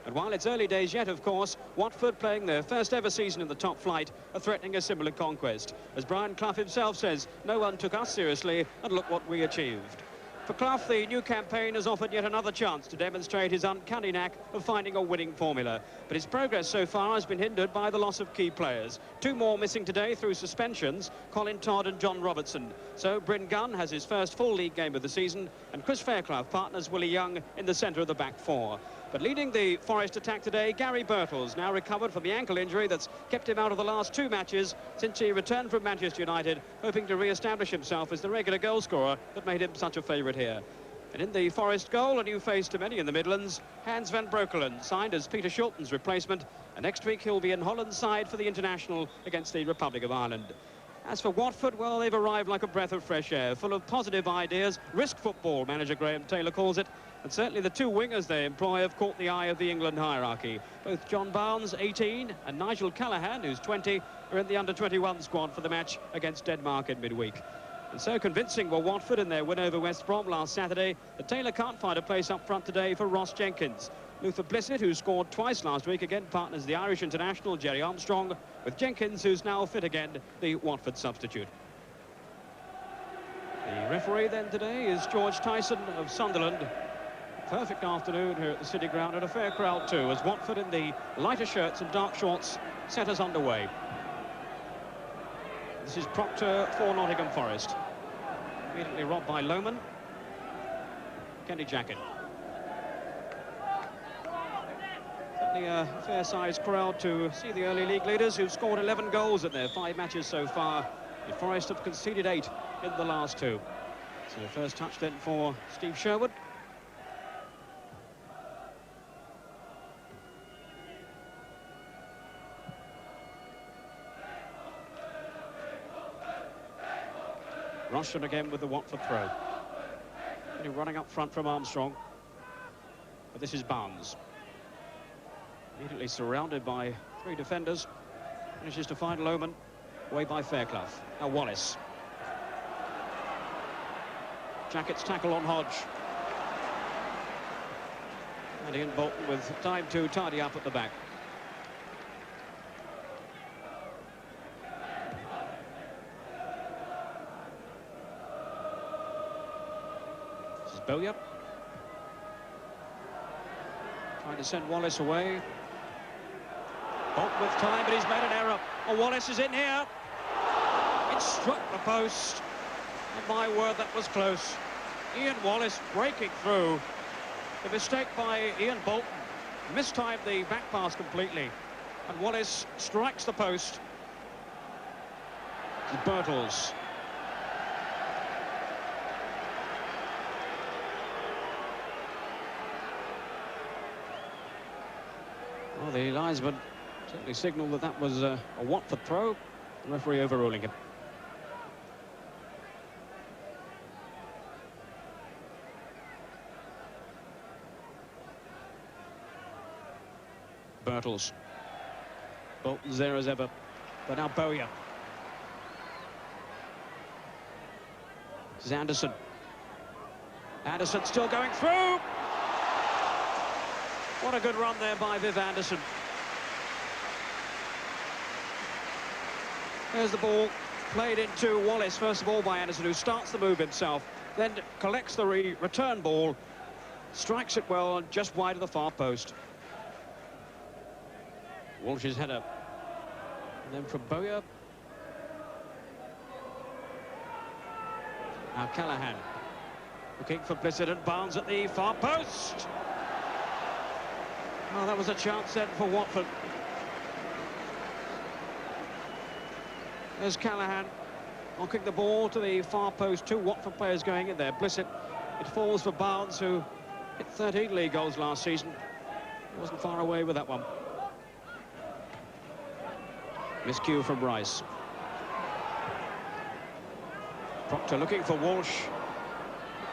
And while it's early days yet, of course, Watford, playing their first ever season in the top flight, are threatening a similar conquest. As Brian Clough himself says, no one took us seriously, and look what we achieved. For Clough, the new campaign has offered yet another chance to demonstrate his uncanny knack of finding a winning formula. But his progress so far has been hindered by the loss of key players. Two more missing today through suspensions, Colin Todd and John Robertson. So Bryn Gunn has his first full league game of the season, and Chris Fairclough partners Willie Young in the centre of the back four. But leading the Forest attack today, Garry Birtles, now recovered from the ankle injury that's kept him out of the last two matches since he returned from Manchester United, hoping to re-establish himself as the regular goalscorer that made him such a favourite here. And in the Forest goal, a new face to many in the Midlands, Hans van Breukelen, signed as Peter Shilton's replacement, and next week he'll be in Holland's side for the international against the Republic of Ireland. As for Watford, well, they've arrived like a breath of fresh air, full of positive ideas, risk football, manager Graham Taylor calls it, and certainly the two wingers they employ have caught the eye of the England hierarchy. Both John Barnes, 18, and Nigel Callaghan, who's 20, are in the under-21 squad for the match against Denmark in midweek. And so convincing were Watford in their win over West Brom last Saturday that Taylor can't find a place up front today for Ross Jenkins. Luther Blissett, who scored twice last week, again partners the Irish international Jerry Armstrong, with Jenkins, who's now fit again, the Watford substitute. The referee then today is George Tyson of Sunderland. Perfect afternoon here at the City Ground, and a fair crowd too, as Watford in the lighter shirts and dark shorts set us underway. This is Proctor for Nottingham Forest. Immediately robbed by Lohman. Kenny Jackett. Certainly a fair-sized crowd to see the early league leaders who've scored 11 goals in their 5 matches so far. The Forest have conceded 8 in the last 2. So the first touch then for Steve Sherwood. Russian again with the Watford throw. And running up front from Armstrong. But this is Barnes. Immediately surrounded by 3 defenders. Manages to find Lohman. Away by Fairclough. Now Wallace. Jackett's tackle on Hodge. And Ian Bolton with time to tidy up at the back. Bowyer trying to send Wallace away. Bolton with time, but he's made an error. Oh, Wallace is in here. It struck the post. And my word, that was close. Ian Wallace breaking through. The mistake by Ian Bolton. Mistimed the back pass completely. And Wallace strikes the post. Birtles. Well, the linesman certainly signalled that that was a Watford throw. The referee overruling him. Birtles. Bolton's there as ever. But now Bowyer. This is Anderson. Anderson still going through. What a good run there by Viv Anderson. There's the ball played into Wallace, first of all by Anderson, who starts the move himself, then collects the return ball, strikes it well, and just wide of the far post. Walsh's header. And then from Bowyer. Now Callaghan. Looking for Blissett and Barnes at the far post. Oh, that was a chance then for Watford. There's Callaghan knocking the ball to the far post. 2 Watford players going in there. Blissett. It falls for Barnes, who hit 13 league goals last season. He wasn't far away with that one. Miscue from Rice. Proctor looking for Walsh.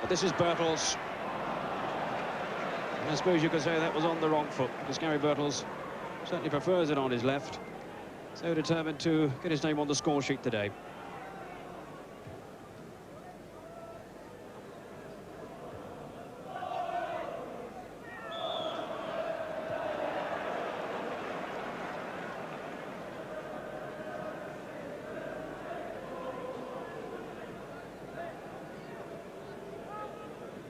But this is Birtles. I suppose you could say that was on the wrong foot, because Garry Birtles certainly prefers it on his left. So determined to get his name on the score sheet today.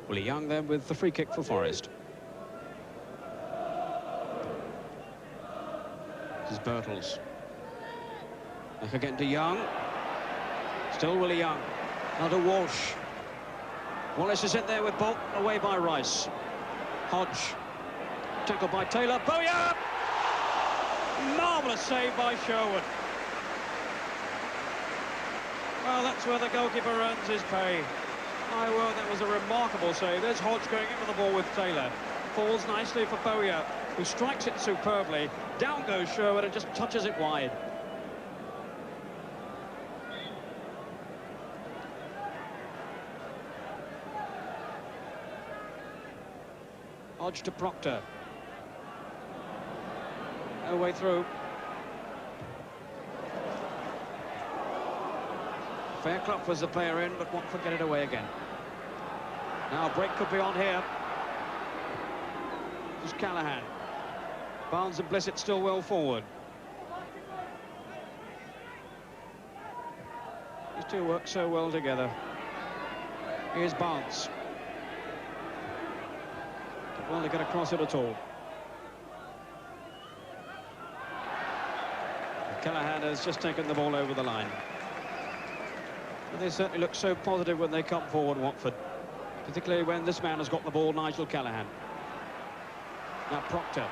Willie Young then with the free kick for Forest. This is Birtles. Back again to Young. Still Willie Young. Now to Walsh. Wallace is in there with Bolton, away by Rice. Hodge. Tackled by Taylor. Bowyer! Marvellous save by Sherwood. Well, that's where the goalkeeper earns his pay. My word, that was a remarkable save. There's Hodge going in with the ball with Taylor. Falls nicely for Bowyer, who strikes it superbly. Down goes Sherwood and just touches it wide. Hodge to Proctor. No way through. Fairclough was the player in, but Watford get it away again. Now a break could be on here. This is Callahan. Barnes and Blissett still well forward. These two work so well together. Here's Barnes. Did well to get across it at all. Callahan has just taken the ball over the line. And they certainly look so positive when they come forward, Watford. Particularly when this man has got the ball, Nigel Callahan. Now Proctor.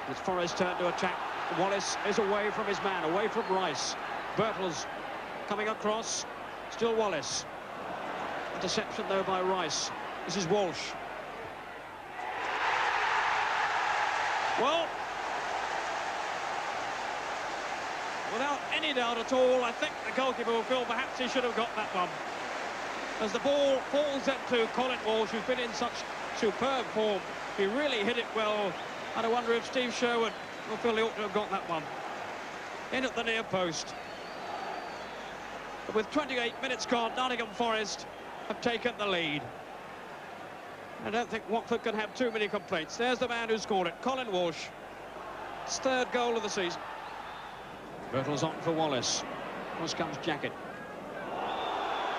It's Forest's turn to attack. Wallace is away from his man, away from Rice. Birtles coming across. Still Wallace. Interception though by Rice. This is Walsh. Well, without any doubt at all, I think the goalkeeper will feel perhaps he should have got that one. As the ball falls into Colin Walsh, who's been in such superb form, he really hit it well. And I wonder if Steve Sherwood will feel he ought to have got that one. In at the near post. But with 28 minutes gone, Nottingham Forest have taken the lead. I don't think Watford can have too many complaints. There's the man who scored it, Colin Walsh. His third goal of the season. Birtles on for Wallace. Across comes Jacket.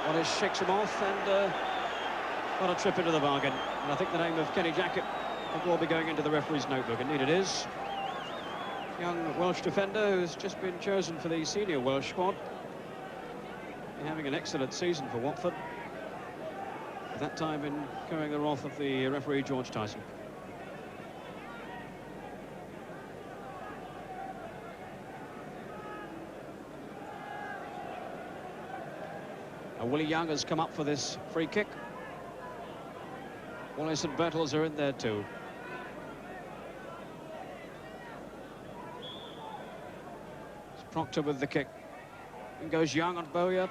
Wallace shakes him off and got a trip into the bargain. And I think the name of Kenny Jacket will be going into the referee's notebook. Indeed it is. Young Welsh defender who's just been chosen for the senior Welsh squad. Having an excellent season for Watford. At that time incurring the wrath of the referee George Tyson. Willie Young has come up for this free kick. Wallace and Birtles are in there too. It's Proctor with the kick. In goes Young on Bowyer.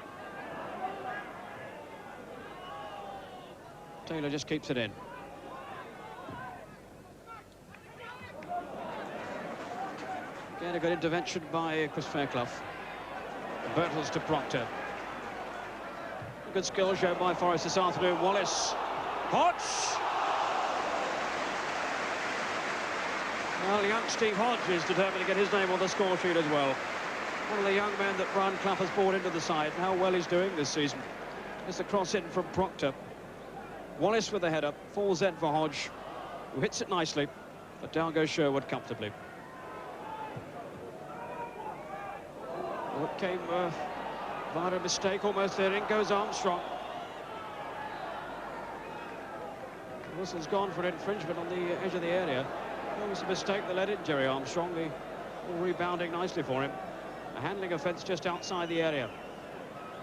Taylor just keeps it in. Again, a good intervention by Chris Fairclough. Birtles to Proctor. Good skill shown by Forest this afternoon. Wallace. Hodge! Well, young Steve Hodge is determined to get his name on the score sheet as well. One of the young men that Brian Clough has brought into the side, and how well he's doing this season. There's the cross in from Proctor. Wallace with the header, falls in for Hodge, who hits it nicely, but down goes Sherwood comfortably. What came via a mistake almost there. In goes Armstrong. The whistle's gone for an infringement on the edge of the area. It was a mistake that led in Jerry Armstrong. The ball rebounding nicely for him. A handling offence just outside the area.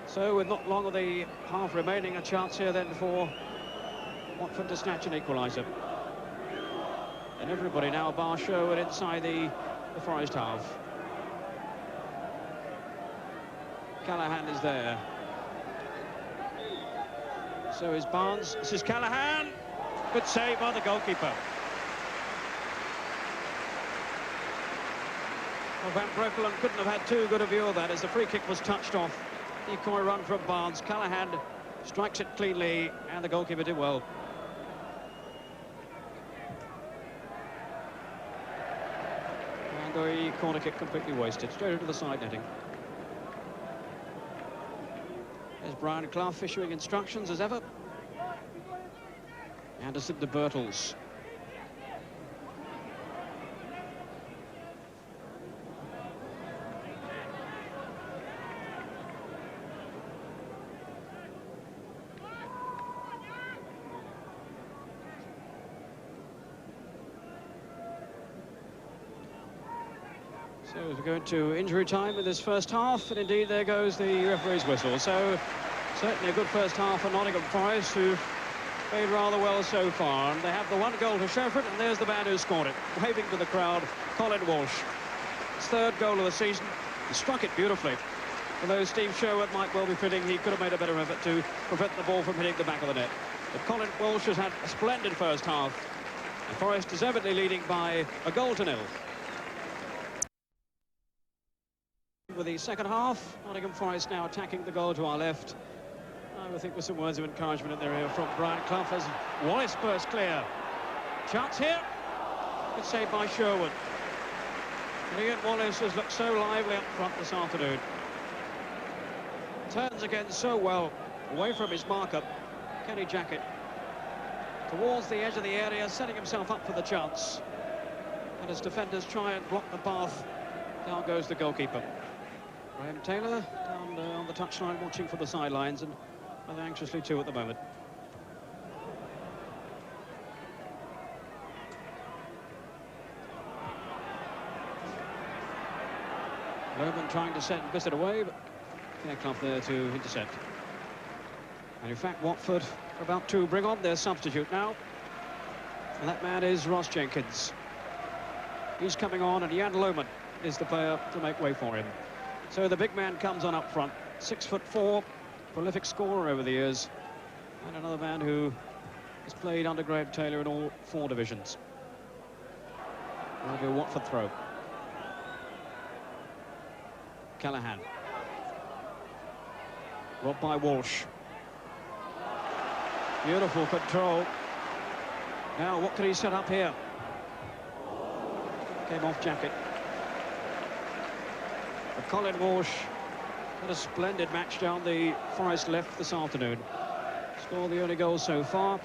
So with not long of the half remaining, a chance here then for Watford to snatch an equaliser. And everybody now bar Sherwood inside the Forest half. Callahan is there. So is Barnes. This is Callahan. Good save by the goalkeeper. Well, Van Breukelen couldn't have had too good a view of that as the free kick was touched off. Decoy run from Barnes. Callahan strikes it cleanly and the goalkeeper did well. And the corner kick completely wasted. Straight into the side netting. There's Brian Clough issuing instructions as ever. Anderson to Birtles. So as we go into injury time in this first half, and indeed there goes the referee's whistle. So certainly a good first half for Nottingham Forest, who've played rather well so far. And they have the one goal to show for it, and there's the man who scored it, waving to the crowd, Colin Walsh. His third goal of the season. He struck it beautifully. Although Steve Sherwood might well be feeling he could have made a better effort to prevent the ball from hitting the back of the net. But Colin Walsh has had a splendid first half. And Forest deservedly leading by a goal to nil. With the second half, Nottingham Forest now attacking the goal to our left. I would think with some words of encouragement in their ear from Brian Clough as Wallace bursts clear. Chance here. Good save by Sherwood. And Ian Wallace has looked so lively up front this afternoon. Turns again so well away from his marker, Kenny Jackett, towards the edge of the area, setting himself up for the chance. And as defenders try and block the path, down goes the goalkeeper. Graham Taylor down on the touchline watching from the sidelines, and rather anxiously too at the moment. Lohman trying to send Bissett away, but Clough there to intercept. And in fact, Watford are about to bring on their substitute now. And that man is Ross Jenkins. He's coming on, and Jan Lohman is the player to make way for him. So the big man comes on up front, 6'4", prolific scorer over the years, and another man who has played under Graham Taylor in all 4 divisions. That'll be a Watford throw. Callahan. Robbed by Walsh. Beautiful control. Now what can he set up here? Came off Jackett. But Colin Walsh had a splendid match down the Forest left this afternoon. Scored the only goal so far,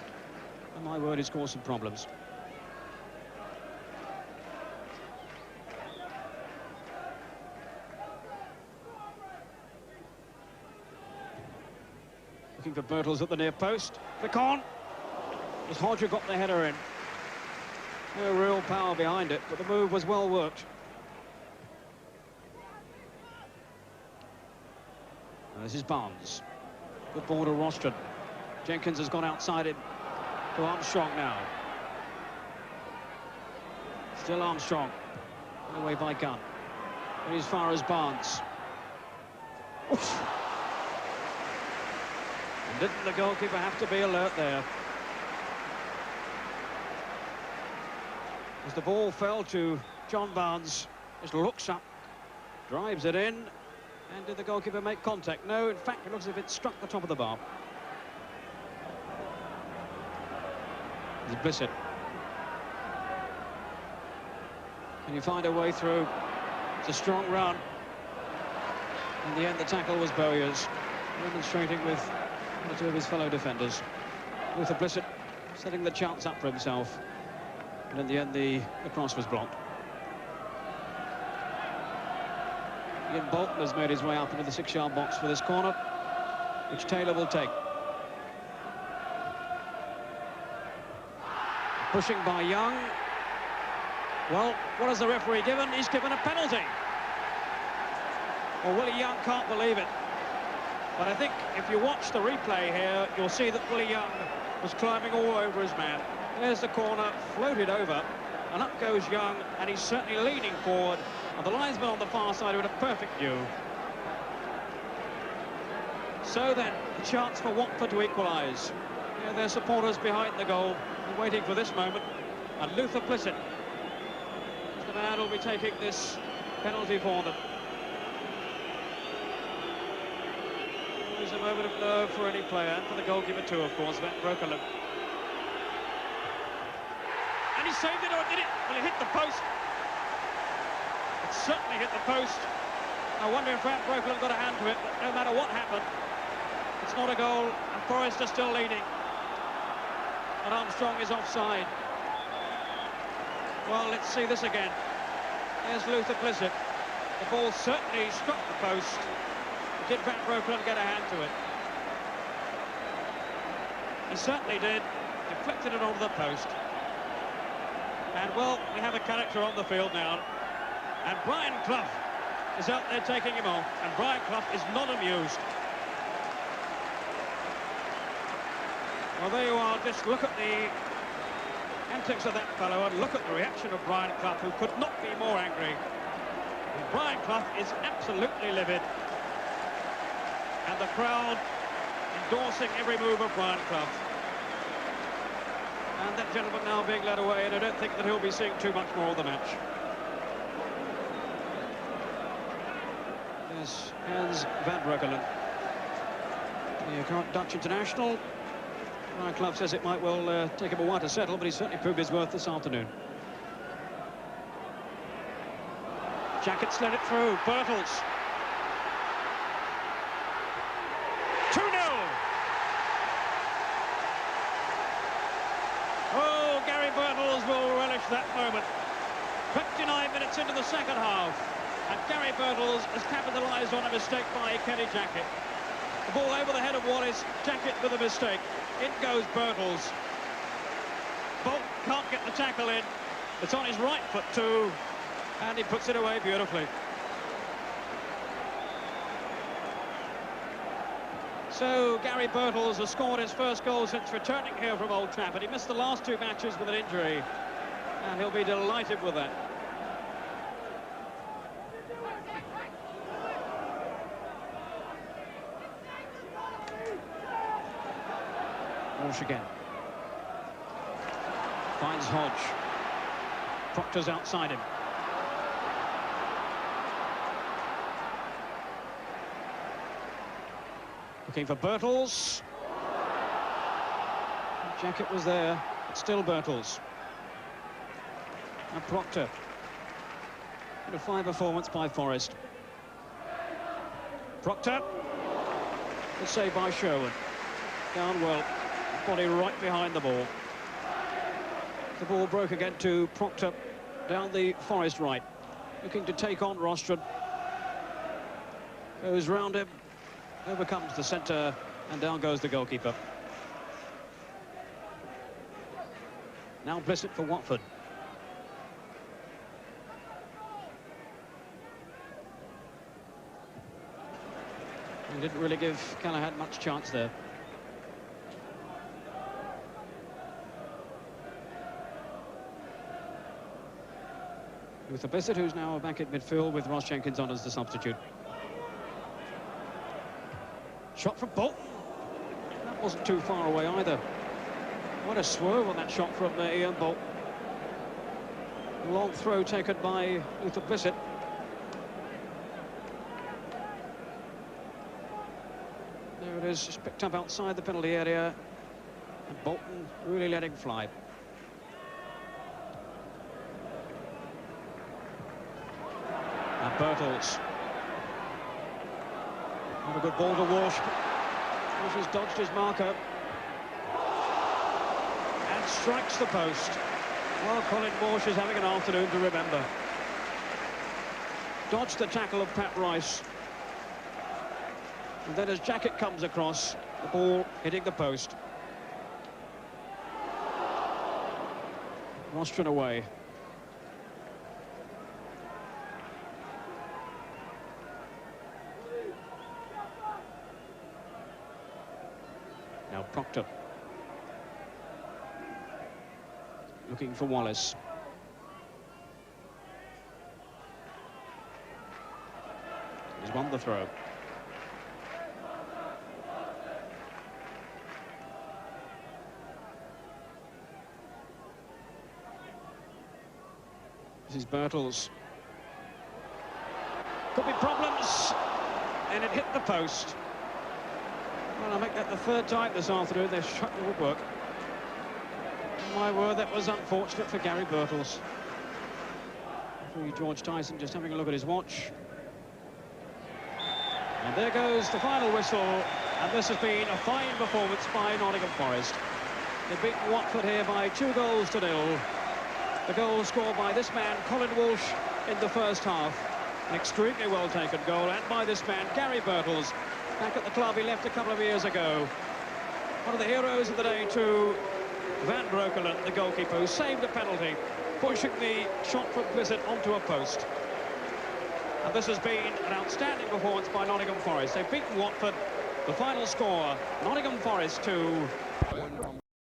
and my word, he's caused some problems. Looking for Birtles at the near post. Flick on. As Hodger got the header in. No real power behind it, but the move was well worked. This is Barnes. Good ball to Rostron. Jenkins has gone outside it to Armstrong now. Still Armstrong. Away by Gunn. And as far as Barnes. Oof. And didn't the goalkeeper have to be alert there? As the ball fell to John Barnes, just looks up, drives it in. And did the goalkeeper make contact? No, in fact, it looks as if it struck the top of the bar. It's Bissett. Can you find a way through? It's a strong run. In the end, the tackle was Bowyer's, demonstrating with one or two of his fellow defenders. Luther Bissett setting the chance up for himself. And in the end, the cross was blocked. Ian Bolton has made his way up into the 6-yard box for this corner, which Taylor will take. Pushing by Young. Well, what has the referee given? He's given a penalty. Well, Willie Young can't believe it. But I think if you watch the replay here, you'll see that Willie Young was climbing all over his man. There's the corner, floated over, and up goes Young, and he's certainly leaning forward. And the linesman on the far side with a perfect view. So then, the chance for Watford to equalise. You know, their supporters behind the goal and waiting for this moment. And Luther Bissett is the man who'll be taking this penalty for them. Always a moment of nerve for any player, and for the goalkeeper too, of course, Van Breukelen. And he saved it, or did it? Well, it hit the post. It certainly hit the post. I wonder if Van Breukelen got a hand to it, but no matter what happened, it's not a goal, and Forest are still leading. And Armstrong is offside. Well, let's see this again. There's Luther Blissett. The ball certainly struck the post. Did Van Breukelen get a hand to it? He certainly did. Deflected it onto the post. And, well, we have a character on the field now. And Brian Clough is out there taking him off. And Brian Clough is not amused. Well, there you are. Just look at the antics of that fellow and look at the reaction of Brian Clough, who could not be more angry. And Brian Clough is absolutely livid. And the crowd endorsing every move of Brian Clough. And that gentleman now being led away, and I don't think that he'll be seeing too much more of the match. Yes, Hans Van Breukelen, the current Dutch international. Brian Clough says it might well take him a while to settle, but he's certainly proved his worth this afternoon. Jackets let it through. Birtles. 2-0. Oh, Garry Birtles will relish that moment. 29 minutes into the second half, and Garry Birtles has capitalised on a mistake by Kenny Jackett. The ball over the head of Wallace, Jackett with a mistake. In goes Birtles. Bolt can't get the tackle in. It's on his right foot too, and he puts it away beautifully. So Garry Birtles has scored his first goal since returning here from Old Trafford. He missed the last two matches with an injury, and he'll be delighted with that. Walsh again. Finds Hodge. Proctor's outside him. Looking for Birtles. Jackett was there, but still Birtles. And Proctor. And a fine performance by Forrest. Proctor. Good save by Sherwood. Down well. Body right behind the ball. The ball broke again to Proctor down the Forest right. Looking to take on Rostron. Goes round him. Overcomes the centre, and down goes the goalkeeper. Now Blissett for Watford. He didn't really give Callahan much chance there. Luther Blissett, who's now back at midfield with Ross Jenkins on as the substitute. Shot from Bolton. That wasn't too far away either. What a swerve on that shot from Ian Bolton. Long throw taken by Luther Blissett. There it is, just picked up outside the penalty area. And Bolton really letting fly. And Birtles. Not a good ball to Walsh. Walsh has dodged his marker. And strikes the post. Well, Colin Walsh is having an afternoon to remember. Dodged the tackle of Pat Rice. And then as Jackett comes across, the ball hitting the post. Rostron away. Now Proctor. Looking for Wallace. He's won the throw. This is Birtles. Could be problems. And it hit the post. Well, I make that the third time this afternoon they've struck the woodwork. My word, that was unfortunate for Garry Birtles. Referee George Tyson just having a look at his watch. And there goes the final whistle. And this has been a fine performance by Nottingham Forest. They've beaten Watford here by 2-0. The goal scored by this man, Colin Walsh, in the first half. An extremely well-taken goal, and by this man, Garry Birtles, back at the club he left a couple of years ago. One of the heroes of the day, too, Van Breukelen, the goalkeeper, who saved the penalty, pushing the shot from Blizzard onto a post. And this has been an outstanding performance by Nottingham Forest. They've beaten Watford. The final score, Nottingham Forest 2.